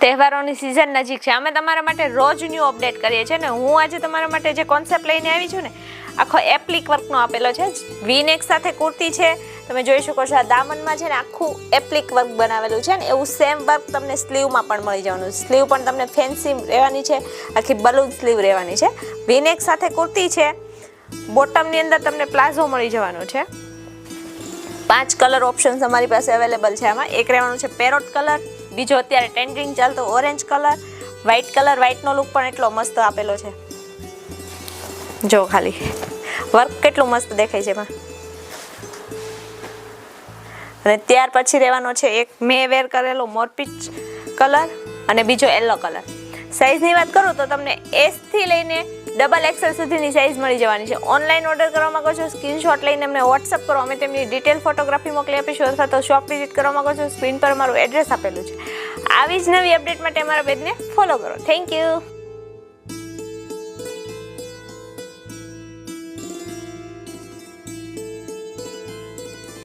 તહેવારોની સિઝન નજીક છે, અમે તમારા માટે રોજ ન્યૂ અપડેટ કરીએ છીએ ને હું આજે તમારા માટે જે કોન્સેપ્ટ લઈને આવી છું ને આખો એપ્લિક વર્કનો આપેલો છે. વીનેક સાથે કુર્તી છે, તમે જોઈ શકો છો. આ દામનમાં છે ને આખું એપ્લિક વર્ક બનાવેલું છે ને એવું સેમ વર્ક તમને સ્લીવમાં પણ મળી જવાનું. સ્લીવ પણ તમને ફેન્સી રહેવાની છે, આખી બલૂન સ્લીવ રહેવાની છે. વીનેક સાથે કુર્તી છે, બોટમની અંદર તમને પ્લાઝો મળી જવાનું છે. 5 કલર ઓપ્શન્સ અમારી પાસે અવેલેબલ છે. આમાં એક રહેવાનું છે પેરોટ કલર, બીજો અત્યારે ટ્રેન્ડિંગ ચાલતો ઓરેન્જ કલર, વ્હાઇટ કલર. વ્હાઇટનો લુક પણ એટલો મસ્ત આપેલો છે. જો ખાલી વર્ક કેટલું મસ્ત દેખાય છે એમાં. અને ત્યાર પછી રહેવાનો છે એક મેં વેર કરેલો મોરપીચ કલર અને બીજો યલો કલર. સાઇઝની વાત કરું તો તમને S થી લઈને XXL સુધીની સાઇઝ મળી જવાની છે. ઓનલાઈન ઓર્ડર કરવા માંગો છો, સ્ક્રીનશોટ લઈને અમને વોટ્સઅપ કરો, અમે તેમની ડિટેલ ફોટોગ્રાફી મોકલી આપીશું. અથવા તો શોપ વિઝિટ કરવા માંગો છો, સ્ક્રીન પર અમારું એડ્રેસ આપેલું છે. આવી જ નવી અપડેટ માટે અમારા પેજને ફોલો કરો. Thank you.